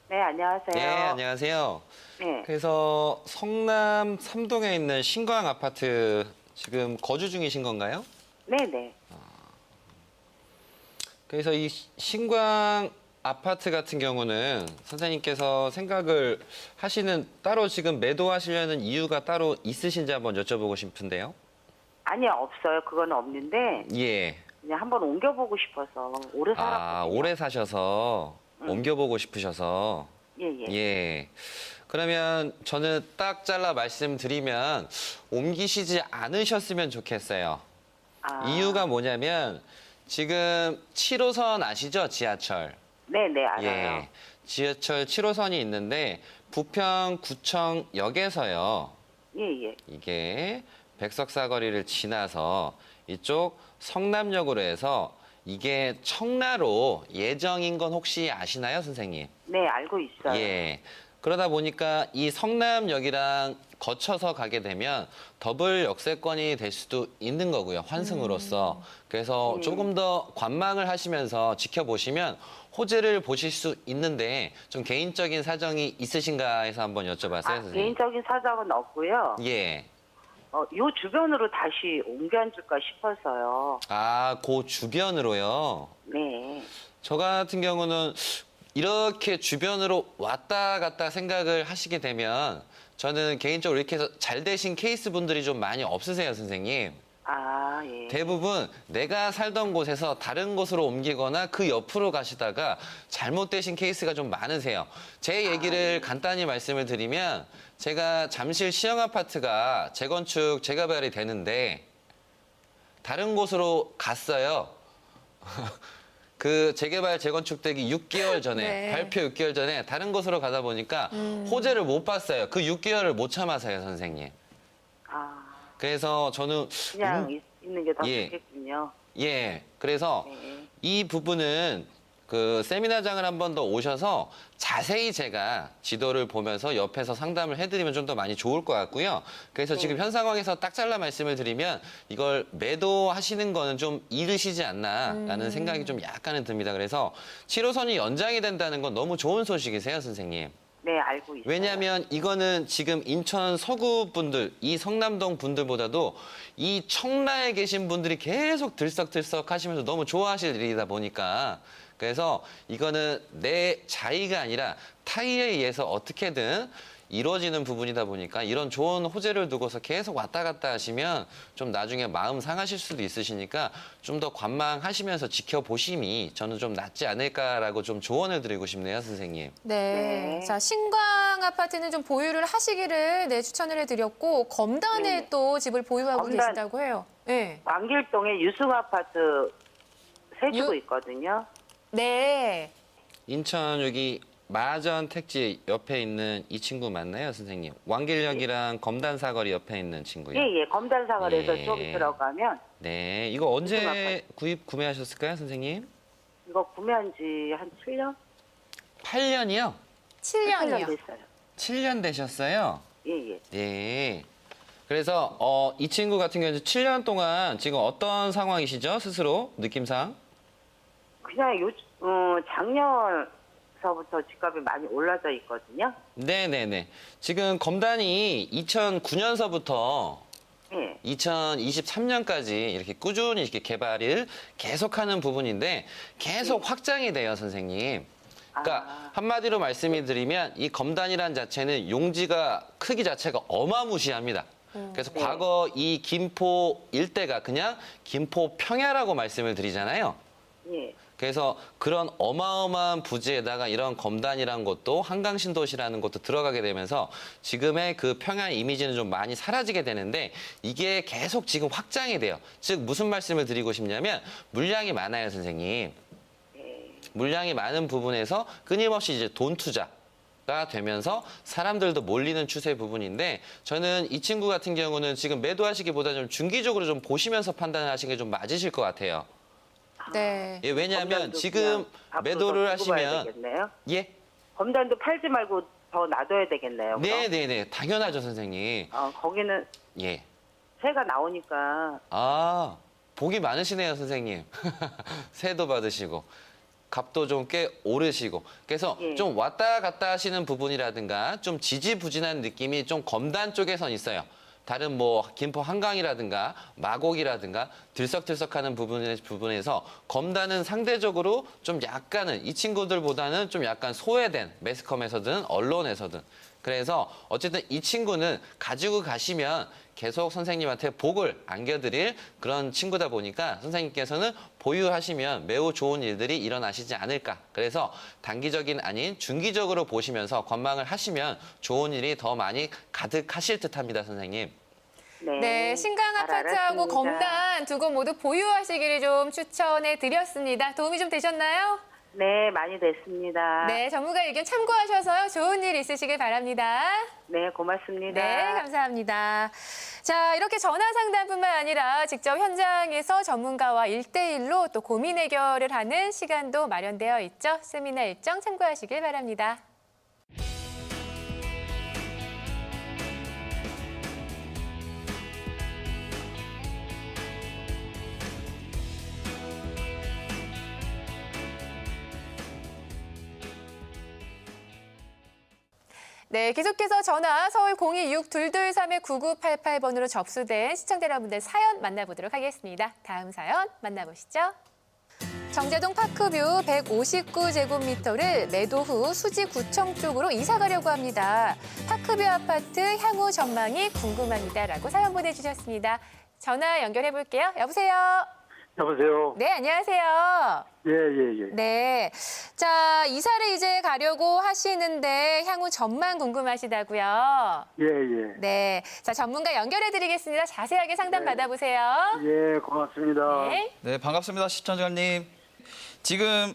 네, 안녕하세요.
네, 안녕하세요.
네.
그래서 성남 3동에 있는 신광 아파트 지금 거주 중이신 건가요?
네네.
그래서 이 신광 아파트 같은 경우는 선생님께서 생각을 하시는 따로 지금 매도하시려는 이유가 따로 있으신지 한번 여쭤보고 싶은데요.
아니요, 없어요. 그건 없는데
예.
그냥 한번 옮겨보고 싶어서 오래 살았거든요.
아, 오래 사셔서 옮겨보고 싶으셔서.
예예.
예. 그러면 저는 딱 잘라 말씀드리면 옮기시지 않으셨으면 좋겠어요.
아,
이유가 뭐냐면 지금 7호선 아시죠? 지하철.
네네, 알아요.
예. 지하철 7호선이 있는데 부평구청역에서요.
예예.
이게 백석사거리를 지나서 이쪽 성남역으로 해서 이게 청라로 예정인 건 혹시 아시나요, 선생님?
네, 알고 있어요.
예. 그러다 보니까 이 성남역이랑 거쳐서 가게 되면 더블 역세권이 될 수도 있는 거고요. 환승으로서. 그래서 조금 더 관망을 하시면서 지켜보시면 호재를 보실 수 있는데 좀 개인적인 사정이 있으신가 해서 한번 여쭤봤어요, 선생님.
개인적인 사정은 없고요.
예.
요 주변으로 다시 옮겨 앉을까 싶어서요.
아, 그 주변으로요.
네.
저 같은 경우는 이렇게 주변으로 왔다 갔다 생각을 하시게 되면 저는 개인적으로 이렇게 해서 잘 되신 케이스 분들이 좀 많이 없으세요, 선생님.
아, 예.
대부분 내가 살던 곳에서 다른 곳으로 옮기거나 그 옆으로 가시다가 잘못되신 케이스가 좀 많으세요. 제 얘기를 간단히 말씀을 드리면 제가 잠실 시형 아파트가 재건축, 재개발이 되는데 다른 곳으로 갔어요. 그 재개발, 재건축되기 6개월 전에,
네.
발표 6개월 전에 다른 곳으로 가다 보니까 호재를 못 봤어요. 그 6개월을 못 참아서요, 선생님.
아,
그래서 저는
그냥 있는 게 더
예.
좋겠군요.
예, 그래서
네.
이 부분은 그 세미나장을 한 번 더 오셔서 자세히 제가 지도를 보면서 옆에서 상담을 해드리면 좀 더 많이 좋을 것 같고요. 그래서 지금 현 상황에서 딱 잘라 말씀을 드리면 이걸 매도하시는 거는 좀 이르시지 않나라는 생각이 좀 약간은 듭니다. 그래서 7호선이 연장이 된다는 건 너무 좋은 소식이세요, 선생님.
네, 알고 있어요.
왜냐하면 이거는 지금 인천 서구 분들, 이 성남동 분들보다도 이 청라에 계신 분들이 계속 들썩들썩 하시면서 너무 좋아하실 일이다 보니까 그래서 이거는 내 자의가 아니라 타의에 의해서 어떻게든 이루어지는 부분이다 보니까 이런 좋은 호재를 두고서 계속 왔다 갔다 하시면 좀 나중에 마음 상하실 수도 있으시니까 좀 더 관망하시면서 지켜보심이 저는 좀 낫지 않을까라고 좀 조언을 드리고 싶네요, 선생님.
네.
네.
자, 신광 아파트는 좀 보유를 하시기를 추천을 해드렸고 검단에
네네.
또 집을 보유하고
검단.
계시다고 해요. 네.
왕길동에 유승 아파트 세주고
유-
있거든요.
네.
인천 여기 마전 택지 옆에 있는 이 친구 맞나요, 선생님? 왕길역이랑 검단 사거리 옆에 있는 친구요.
예, 검단사거리에서
예.
좀 들어가면
네, 이거 언제 구매하셨을까요, 선생님?
이거 구매한 지 한 7년?
8년이요?
7년이요.
됐어요.
7년 되셨어요?
예, 예.
네. 그래서 이 친구 같은 경우는 7년 동안 지금 어떤 상황이시죠, 스스로 느낌상?
그냥 작년서부터 집값이 많이 올라져 있거든요.
네네네. 지금 검단이 2009년서부터
예.
2023년까지 이렇게 꾸준히 이렇게 개발을 계속하는 부분인데 계속 확장이 돼요, 선생님. 그러니까
아.
한마디로 말씀을 드리면 이 검단이란 자체는 용지가 크기 자체가 어마무시합니다. 그래서
네.
과거 이 김포 일대가 그냥 김포 평야라고 말씀을 드리잖아요.
예.
그래서 그런 어마어마한 부지에다가 이런 검단이라는 것도 한강신도시라는 것도 들어가게 되면서 지금의 그 평야 이미지는 좀 많이 사라지게 되는데 이게 계속 지금 확장이 돼요. 즉 무슨 말씀을 드리고 싶냐면 물량이 많아요, 선생님. 물량이 많은 부분에서 끊임없이 이제 돈 투자가 되면서 사람들도 몰리는 추세 부분인데 저는 이 친구 같은 경우는 지금 매도하시기보다 좀 중기적으로 좀 보시면서 판단을 하시는 게 좀 맞으실 것 같아요.
네.
예, 왜냐하면
검단도
지금
그냥 앞으로
매도를
더 두고 봐야
하시면
되겠네요.
예,
검단도 팔지 말고 더 놔둬야 되겠네요. 그럼?
네네네, 당연하죠, 선생님.
거기는
예,
새가 나오니까
아 복이 많으시네요, 선생님. 새도 받으시고 값도 좀 꽤 오르시고 그래서
예.
좀 왔다 갔다 하시는 부분이라든가 좀 지지부진한 느낌이 좀 검단 쪽에선 있어요. 다른 뭐 김포 한강이라든가 마곡이라든가 들썩들썩하는 부분에서 검단은 상대적으로 좀 약간은 이 친구들보다는 좀 약간 소외된 매스컴에서든 언론에서든 그래서 어쨌든 이 친구는 가지고 가시면 계속 선생님한테 복을 안겨드릴 그런 친구다 보니까 선생님께서는 보유하시면 매우 좋은 일들이 일어나시지 않을까. 그래서 단기적인 아닌 중기적으로 보시면서 관망을 하시면 좋은 일이 더 많이 가득하실 듯합니다, 선생님.
네, 신강
잘
아파트하고
알았습니다.
검단 두 곳 모두 보유하시기를 좀 추천해 드렸습니다. 도움이 좀 되셨나요?
네, 많이 됐습니다.
네, 전문가 의견 참고하셔서요. 좋은 일 있으시길 바랍니다.
네, 고맙습니다.
네, 감사합니다. 자, 이렇게 전화 상담뿐만 아니라 직접 현장에서 전문가와 1대1로 또 고민 해결을 하는 시간도 마련되어 있죠. 세미나 일정 참고하시길 바랍니다. 네, 계속해서 전화 서울 026223-9988번으로 접수된 시청자 여러분들 사연 만나보도록 하겠습니다. 다음 사연 만나보시죠. 정제동 파크뷰 159제곱미터를 매도 후 수지구청 쪽으로 이사 가려고 합니다. 파크뷰 아파트 향후 전망이 궁금합니다라고 사연 보내주셨습니다. 전화 연결해 볼게요. 여보세요.
여보세요.
네, 안녕하세요.
예, 예, 예.
네. 자, 이사를 이제 가려고 하시는데 향후 전망 궁금하시다고요.
예, 예.
네. 자, 전문가 연결해 드리겠습니다. 자세하게 상담 받아보세요.
예, 고맙습니다.
네.
네, 반갑습니다, 시청자님. 지금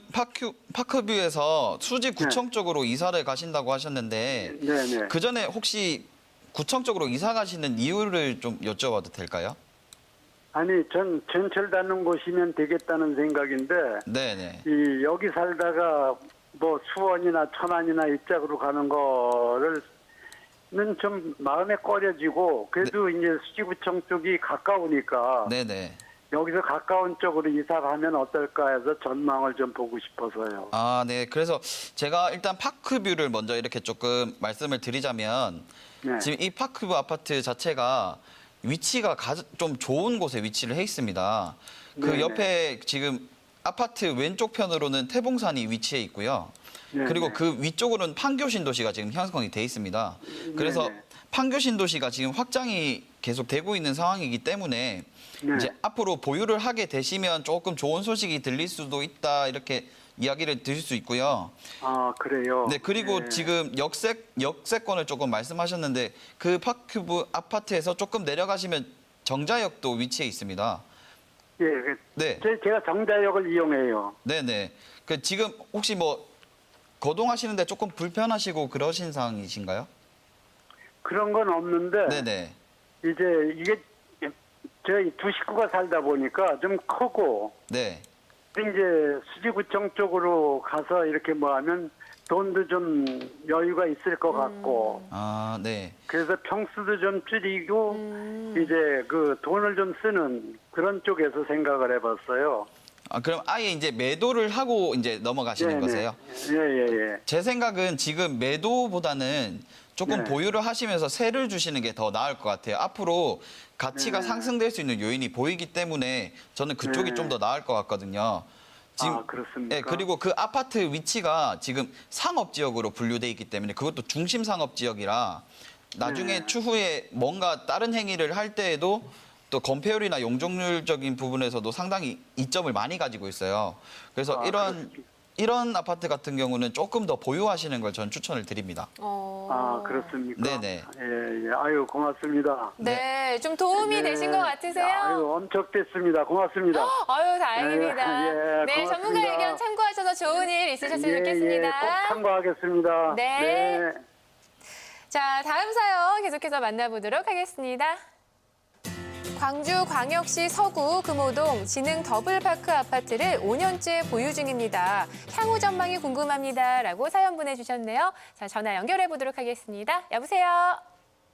파크뷰에서 수지구청 쪽으로 이사를 가신다고 하셨는데
네, 네.
그 전에 혹시 구청 쪽으로 이사 가시는 이유를 좀 여쭤봐도 될까요?
아니, 전 전철 닿는 곳이면 되겠다는 생각인데,
네네.
여기 살다가 뭐 수원이나 천안이나 이쪽으로 가는 거를는 좀 마음에 꺼려지고, 그래도 이제 수지구청 쪽이 가까우니까,
네네.
여기서 가까운 쪽으로 이사 가면 어떨까 해서 전망을 좀 보고 싶어서요.
아, 네. 그래서 제가 일단 파크뷰를 먼저 이렇게 조금 말씀을 드리자면
네.
지금 이 파크뷰 아파트 자체가 위치가 좀 좋은 곳에 위치를 해 있습니다. 그
네네.
옆에 지금 아파트 왼쪽 편으로는 태봉산이 위치해 있고요.
네네.
그리고 그 위쪽으로는 판교 신도시가 지금 형성이 돼 있습니다. 그래서
네네.
판교 신도시가 지금 확장이 계속 되고 있는 상황이기 때문에
네.
이제 앞으로 보유를 하게 되시면 조금 좋은 소식이 들릴 수도 있다 이렇게 이야기를 드릴 수 있고요.
아, 그래요?
네, 그리고
네.
지금 역세권을 조금 말씀하셨는데 그 파크뷰 아파트에서 조금 내려가시면 정자역도 위치해 있습니다.
예,
네,
제가 정자역을 이용해요.
네네. 그 지금 혹시 뭐 거동하시는데 조금 불편하시고 그러신 상황이신가요?
그런 건 없는데,
네네.
이제 이게 저희 두 식구가 살다 보니까 좀 크고,
네.
이제 수지구청 쪽으로 가서 이렇게 뭐 하면 돈도 좀 여유가 있을 것 같고,
아, 네.
그래서 평수도 좀 줄이고, 이제 그 돈을 좀 쓰는 그런 쪽에서 생각을 해봤어요.
아, 그럼 아예 이제 매도를 하고 이제 넘어가시는 거세요?
예, 예, 예.
제 생각은 지금 매도보다는 조금
네.
보유를 하시면서 세를 주시는 게 더 나을 것 같아요. 앞으로 가치가
네.
상승될 수 있는 요인이 보이기 때문에 저는 그쪽이
네.
좀 더 나을 것 같거든요.
아, 그렇습니까?
네, 그리고 그 아파트 위치가 지금 상업지역으로 분류돼 있기 때문에 그것도 중심 상업지역이라 나중에
네.
추후에 뭔가 다른 행위를 할 때에도 또 건폐율이나 용적률적인 부분에서도 상당히 이점을 많이 가지고 있어요. 그래서
아,
이런 아파트 같은 경우는 조금 더 보유하시는 걸 전 추천을 드립니다.
아, 그렇습니까?
네네.
예, 예. 아유, 고맙습니다.
네, 좀 도움이
네.
되신 것 같으세요?
아유, 엄청 됐습니다. 고맙습니다.
아유, 다행입니다.
예,
네,
고맙습니다.
전문가 의견 참고하셔서 좋은 일 있으셨으면 좋겠습니다.
꼭 참고하겠습니다.
네. 자, 다음 사연 계속해서 만나보도록 하겠습니다. 광주광역시 서구 금호동 지능 더블파크 아파트를 5년째 보유 중입니다. 향후 전망이 궁금합니다. 라고 사연 보내주셨네요. 자, 전화 연결해 보도록 하겠습니다. 여보세요?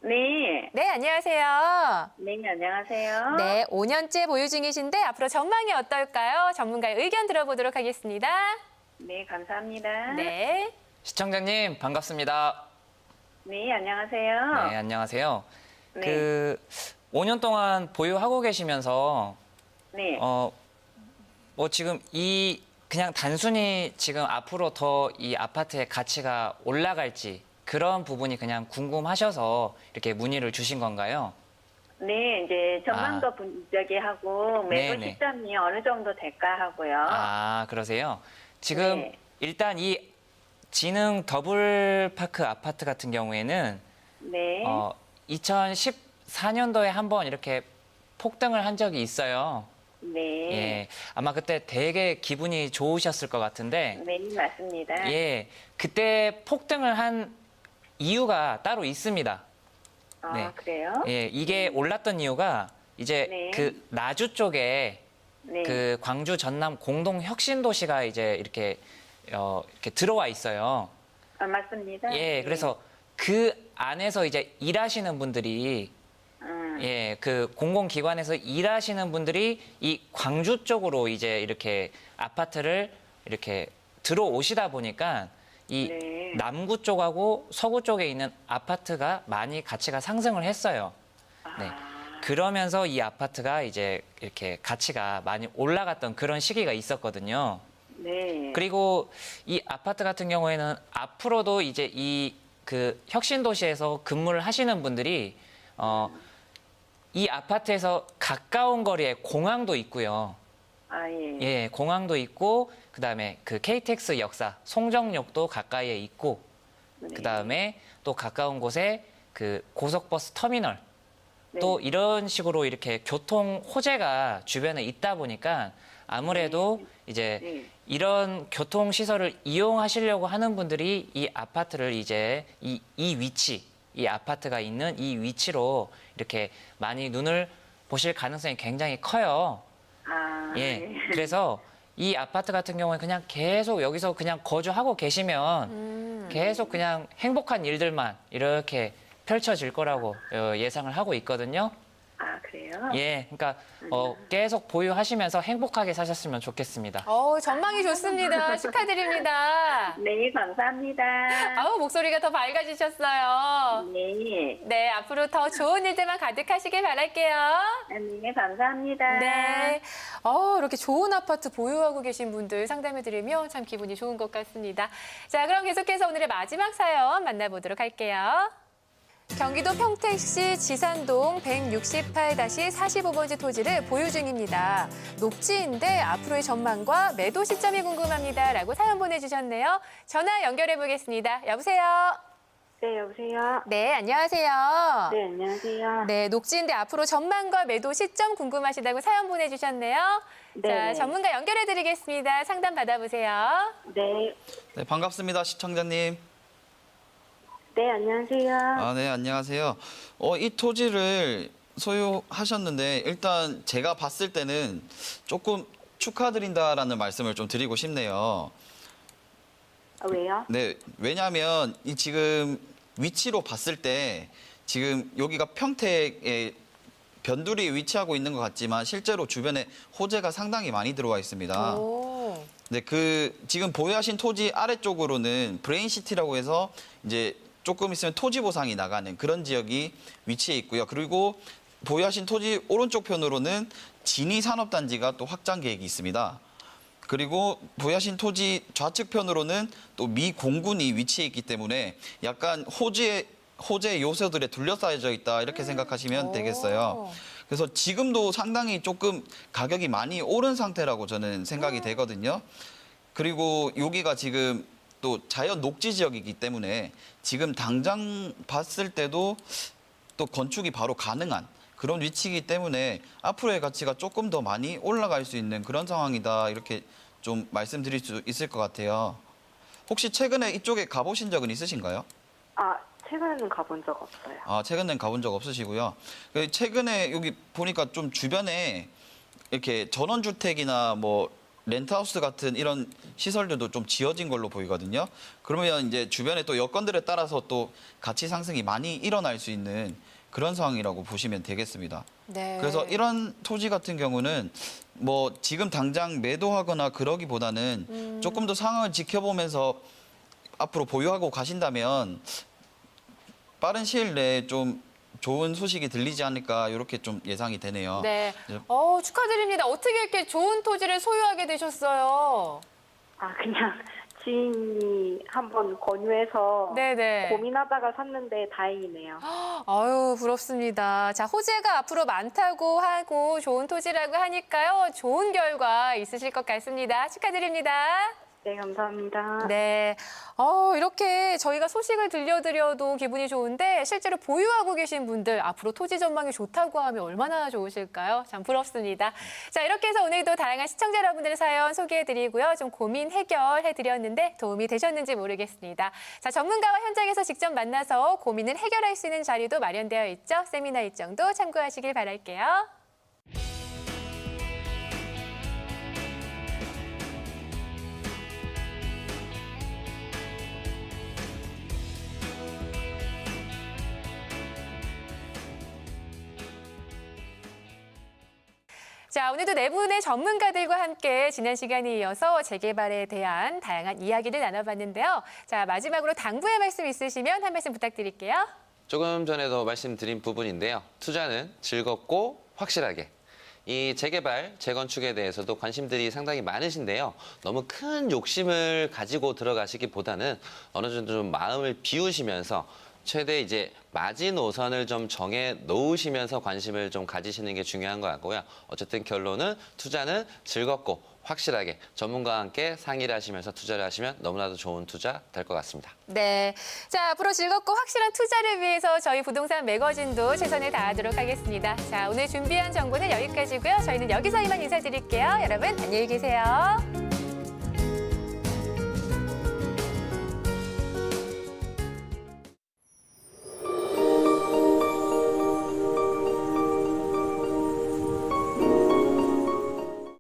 네.
네, 안녕하세요.
네, 안녕하세요.
네, 5년째 보유 중이신데 앞으로 전망이 어떨까요? 전문가의 의견 들어보도록 하겠습니다.
네, 감사합니다.
네.
시청자님 반갑습니다.
네, 안녕하세요.
네, 안녕하세요.
네.
그 5년 동안 보유하고 계시면서
네.
뭐 지금 그냥 단순히 지금 앞으로 더 이 아파트의 가치가 올라갈지 그런 부분이 그냥 궁금하셔서 이렇게 문의를 주신 건가요?
네, 이제 전망도 분석이 하고 매도
네네.
시점이 어느 정도 될까 하고요.
아, 그러세요? 지금
네.
일단 이 지능 더블파크 아파트 같은 경우에는
네.
2014년도에 한번 이렇게 폭등을 한 적이 있어요.
네.
예, 아마 그때 되게 기분이 좋으셨을 것 같은데,
네, 맞습니다.
예, 그때 폭등을 한 이유가 따로 있습니다.
아,
네.
그래요?
예, 이게 올랐던 이유가 이제
네.
그 나주 쪽에
네.
그 광주 전남 공동 혁신 도시가 이제 이렇게 들어와 있어요.
아, 맞습니다.
예, 그래서 그 안에서 이제 일하시는 분들이 예, 그 공공기관에서 일하시는 분들이 이 광주 쪽으로 이제 이렇게 아파트를 이렇게 들어오시다 보니까 이
네.
남구 쪽하고 서구 쪽에 있는 아파트가 많이 가치가 상승을 했어요. 네.
아,
그러면서 이 아파트가 이제 이렇게 가치가 많이 올라갔던 그런 시기가 있었거든요.
네.
그리고 이 아파트 같은 경우에는 앞으로도 이제 이 그 혁신도시에서 근무를 하시는 분들이 이 아파트에서 가까운 거리에 공항도 있고요.
아, 예.
예, 공항도 있고 그다음에 그 KTX 역사 송정역도 가까이에 있고
네.
그다음에 또 가까운 곳에 그 고속버스 터미널
네.
또 이런 식으로 이렇게 교통 호재가 주변에 있다 보니까 아무래도 이제
네.
이런 교통 시설을 이용하시려고 하는 분들이 이 아파트를 이제 이 위치, 이 아파트가 있는 이 위치로 이렇게 많이 눈을 보실 가능성이 굉장히 커요.
아,
예.
네.
그래서 이 아파트 같은 경우는 그냥 계속 여기서 그냥 거주하고 계시면 계속 그냥 행복한 일들만 이렇게 펼쳐질 거라고 예상을 하고 있거든요.
아, 그래요?
예. 그러니까 계속 보유하시면서 행복하게 사셨으면 좋겠습니다.
전망이 좋습니다. 축하드립니다.
네, 감사합니다.
아우, 목소리가 더 밝아지셨어요.
네.
네, 앞으로 더 좋은 일들만 가득하시길 바랄게요.
네, 감사합니다.
네. 이렇게 좋은 아파트 보유하고 계신 분들 상담해드리면 참 기분이 좋은 것 같습니다. 자, 그럼 계속해서 오늘의 마지막 사연 만나보도록 할게요. 경기도 평택시 지산동 168-45번지 토지를 보유 중입니다. 녹지인데 앞으로의 전망과 매도 시점이 궁금합니다. 라고 사연 보내주셨네요. 전화 연결해 보겠습니다. 여보세요?
네, 여보세요?
네, 안녕하세요.
네, 안녕하세요.
네, 녹지인데 앞으로 전망과 매도 시점 궁금하시다고 사연 보내주셨네요.
네.
자, 전문가 연결해 드리겠습니다. 상담 받아보세요.
네.
네, 반갑습니다, 시청자님.
네, 안녕하세요.
아, 네, 안녕하세요. 이 토지를 소유하셨는데 일단 제가 봤을 때는 조금 축하드린다라는 말씀을 좀 드리고 싶네요.
아, 왜요?
네, 왜냐하면 이 지금 위치로 봤을 때 지금 여기가 평택에 변두리에 위치하고 있는 것 같지만 실제로 주변에 호재가 상당히 많이 들어와 있습니다.
오.
네, 지금 보유하신 토지 아래쪽으로는 브레인시티라고 해서 이제 조금 있으면 토지 보상이 나가는 그런 지역이 위치해 있고요. 그리고 보유하신 토지 오른쪽 편으로는 진위 산업단지가 또 확장 계획이 있습니다. 그리고 보유하신 토지 좌측 편으로는 또 미 공군이 위치해 있기 때문에 약간 호재 요소들에 둘러싸여져 있다 이렇게 생각하시면 되겠어요. 그래서 지금도 상당히 조금 가격이 많이 오른 상태라고 저는 생각이 되거든요. 그리고 여기가 지금 또 자연 녹지 지역이기 때문에 지금 당장 봤을 때도 또 건축이 바로 가능한 그런 위치이기 때문에 앞으로의 가치가 조금 더 많이 올라갈 수 있는 그런 상황이다 이렇게 좀 말씀드릴 수 있을 것 같아요. 혹시 최근에 이쪽에 가보신 적은 있으신가요?
아, 최근에는 가본 적 없어요.
아, 최근엔 가본 적 없으시고요. 최근에 여기 보니까 좀 주변에 이렇게 전원주택이나 뭐 렌트하우스 같은 이런 시설들도 좀 지어진 걸로 보이거든요. 그러면 이제 주변에 또 여건들에 따라서 또 가치 상승이 많이 일어날 수 있는 그런 상황이라고 보시면 되겠습니다.
네.
그래서 이런 토지 같은 경우는 뭐 지금 당장 매도하거나 그러기보다는 조금 더 상황을 지켜보면서 앞으로 보유하고 가신다면 빠른 시일 내에 좀 좋은 소식이 들리지 않을까 이렇게 좀 예상이 되네요.
네. 축하드립니다. 어떻게 이렇게 좋은 토지를 소유하게 되셨어요?
아, 그냥 지인이 한번 권유해서
네네.
고민하다가 샀는데 다행이네요.
아유, 부럽습니다. 자, 호재가 앞으로 많다고 하고 좋은 토지라고 하니까요. 좋은 결과 있으실 것 같습니다. 축하드립니다.
네, 감사합니다.
네. 이렇게 저희가 소식을 들려드려도 기분이 좋은데 실제로 보유하고 계신 분들 앞으로 토지 전망이 좋다고 하면 얼마나 좋으실까요? 참 부럽습니다. 자, 이렇게 해서 오늘도 다양한 시청자 여러분들의 사연 소개해드리고요. 좀 고민 해결해드렸는데 도움이 되셨는지 모르겠습니다. 자, 전문가와 현장에서 직접 만나서 고민을 해결할 수 있는 자리도 마련되어 있죠. 세미나 일정도 참고하시길 바랄게요. 자, 오늘도 네 분의 전문가들과 함께 지난 시간에 이어서 재개발에 대한 다양한 이야기를 나눠봤는데요. 자, 마지막으로 당부의 말씀 있으시면 한 말씀 부탁드릴게요.
조금 전에도 말씀드린 부분인데요. 투자는 즐겁고 확실하게. 이 재개발, 재건축에 대해서도 관심들이 상당히 많으신데요. 너무 큰 욕심을 가지고 들어가시기보다는 어느 정도 좀 마음을 비우시면서 최대 이제 마지노선을 좀 정해 놓으시면서 관심을 좀 가지시는 게 중요한 것 같고요. 어쨌든 결론은 투자는 즐겁고 확실하게 전문가와 함께 상의를 하시면서 투자를 하시면 너무나도 좋은 투자 될 것 같습니다.
네. 자, 앞으로 즐겁고 확실한 투자를 위해서 저희 부동산 매거진도 최선을 다하도록 하겠습니다. 자, 오늘 준비한 정보는 여기까지고요. 저희는 여기서 이만 인사드릴게요. 여러분, 안녕히 계세요.